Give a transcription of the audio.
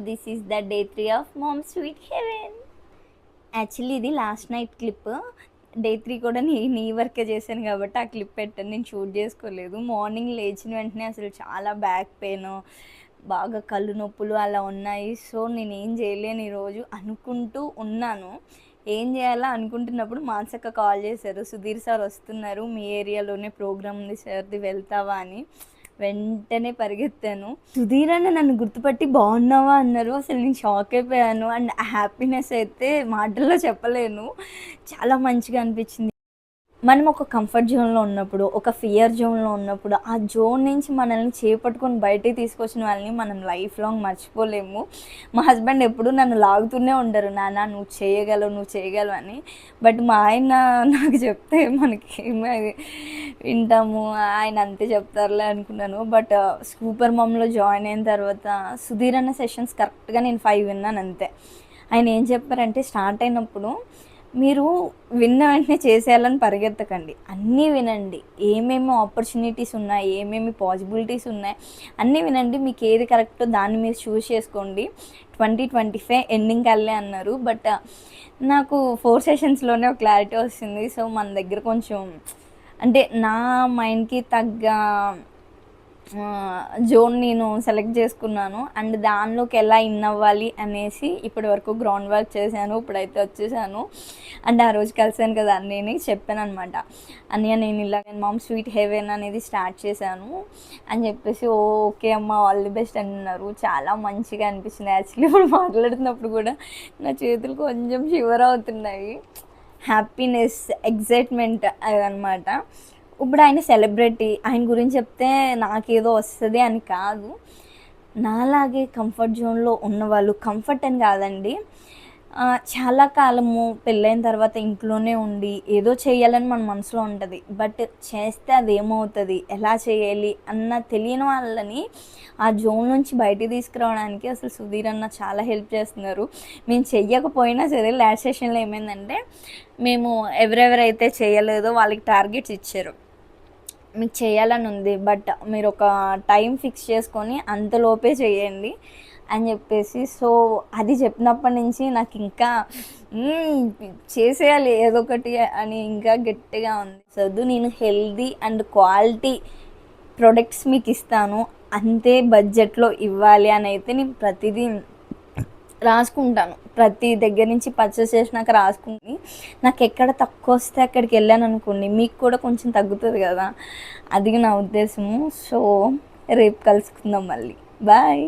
This is the day 3 of mom sweet heaven. Actually ఇది last night clip. Day 3 కూడా నీ వర్కే చేశాను కాబట్టి ఆ క్లిప్ పెట్టాను, నేను షూట్ చేసుకోలేదు. మార్నింగ్ లేచిన వెంటనే అసలు చాలా బ్యాక్ పెయిన్, బాగా కళ్ళు నొప్పులు అలా ఉన్నాయి. సో నేనేం చేయలేను ఈరోజు అనుకుంటూ ఉన్నాను. ఏం చేయాలా అనుకుంటున్నప్పుడు మానసక్క కాల్ చేశారు, సుధీర్ సార్ వస్తున్నారు, మీ ఏరియాలోనే ప్రోగ్రామ్ ఉంది సార్ది, వెళ్తావా అని. వెంటనే పరిగెత్తాను. సుధీర్ అన్న నన్ను గుర్తుపట్టి బాగున్నావా అన్నారు. అసలు నేను షాక్ అయిపోయాను. అండ్ హ్యాపీనెస్ అయితే మాటల్లో చెప్పలేను, చాలా మంచిగా అనిపించింది. మనం ఒక కంఫర్ట్ జోన్లో ఉన్నప్పుడు, ఒక ఫియర్ జోన్లో ఉన్నప్పుడు, ఆ జోన్ నుంచి మనల్ని చేపట్టుకొని బయటికి తీసుకొచ్చిన వాళ్ళని మనం లైఫ్ లాంగ్ మర్చిపోలేము. మా హస్బెండ్ ఎప్పుడు నన్ను లాగుతూనే ఉండరు, నాన్న నువ్వు చేయగలవు అని. బట్ మా ఆయన నాకు చెప్తే మనకి వింటాము, ఆయన అంతే చెప్తారులే అనుకున్నాను. బట్ సూపర్ మామ్లో జాయిన్ అయిన తర్వాత సుధీర్ అన్న సెషన్స్ కరెక్ట్గా నేను 5 విన్నాను అంతే. ఆయన ఏం చెప్పారంటే, స్టార్ట్ అయినప్పుడు మీరు విన్న వెంటనే చేసేయాలని పరిగెత్తకండి, అన్నీ వినండి, ఏమేమి ఆపర్చునిటీస్ ఉన్నాయి, ఏమేమి పాసిబిలిటీస్ ఉన్నాయి అన్నీ వినండి, మీకు ఏది కరెక్టో దాన్ని మీరు చూస్ చేసుకోండి, 2025 ఎండింగ్ కల్లే అన్నారు. బట్ నాకు 4 సెషన్స్లోనే ఒక క్లారిటీ వస్తుంది. సో మన దగ్గర కొంచెం అంటే నా మైండ్కి తగ్గ జోన్ నేను సెలెక్ట్ చేసుకున్నాను. అండ్ దానిలోకి ఎలా ఇన్ అవ్వాలి అనేసి ఇప్పటి వరకు గ్రౌండ్ వర్క్ చేశాను. ఇప్పుడైతే వచ్చేసాను. అండ్ ఆ రోజు కలిసాను కదా అన్నయ్యని, చెప్పాను అనమాట, అన్నయ్య నేను ఇలా మామ్ స్వీట్ హెవెన్ అనేది స్టార్ట్ చేశాను అని చెప్పేసి, ఓకే అమ్మ ఆల్ ది బెస్ట్ అన్నారు. చాలా మంచిగా అనిపించింది. యాక్చువల్లీ ఇప్పుడు మాట్లాడుతున్నప్పుడు కూడా నా చేతులు కొంచెం షివర్ అవుతున్నాయి. హ్యాపీనెస్, ఎగ్జైట్మెంట్ అనమాట. ఇప్పుడు ఆయన సెలబ్రిటీ, ఆయన గురించి చెప్తే నాకేదో వస్తుంది అని కాదు, నాలాగే కంఫర్ట్ జోన్లో ఉన్నవాళ్ళు, కంఫర్ట్ అని కాదండి, చాలా కాలము పెళ్ళైన తర్వాత ఇంట్లోనే ఉండి ఏదో చేయాలని మన మనసులో ఉంటుంది. బట్ చేస్తే అది ఏమవుతుంది, ఎలా చేయాలి అన్న తెలియని వాళ్ళని ఆ జోన్ నుంచి బయటికి తీసుకురావడానికి అసలు సుధీర్ అన్న చాలా హెల్ప్ చేస్తున్నారు. మేము చెయ్యకపోయినా సరే లాస్ట్ సెషన్లో ఏమైందంటే, మేము ఎవరెవరైతే చేయలేదో వాళ్ళకి టార్గెట్స్ ఇచ్చారు, మీకు చేయాలని ఉంది బట్ మీరు ఒక టైం ఫిక్స్ చేసుకొని అంతలోపే చేయండి అని చెప్పేసి. సో అది చెప్పినప్పటి నుంచి నాకు ఇంకా చేసేయాలి ఏదో ఒకటి అని ఇంకా గట్టిగా ఉంది. చదువు నేను హెల్దీ అండ్ క్వాలిటీ ప్రొడక్ట్స్ మీకు ఇస్తాను, అంతే బడ్జెట్లో ఇవ్వాలి అని అయితే నేను ప్రతిదీ రాసుకుంటాను. ప్రతి దగ్గర నుంచి పర్చేస్ చేసినాక రాసుకుని నాకు ఎక్కడ తక్కువ వస్తే అక్కడికి వెళ్ళాను అనుకోండి, మీకు కూడా కొంచెం తగ్గుతుంది కదా, అది నా ఉద్దేశము. సో రేపు కలుసుకుందాం మళ్ళీ. బాయ్.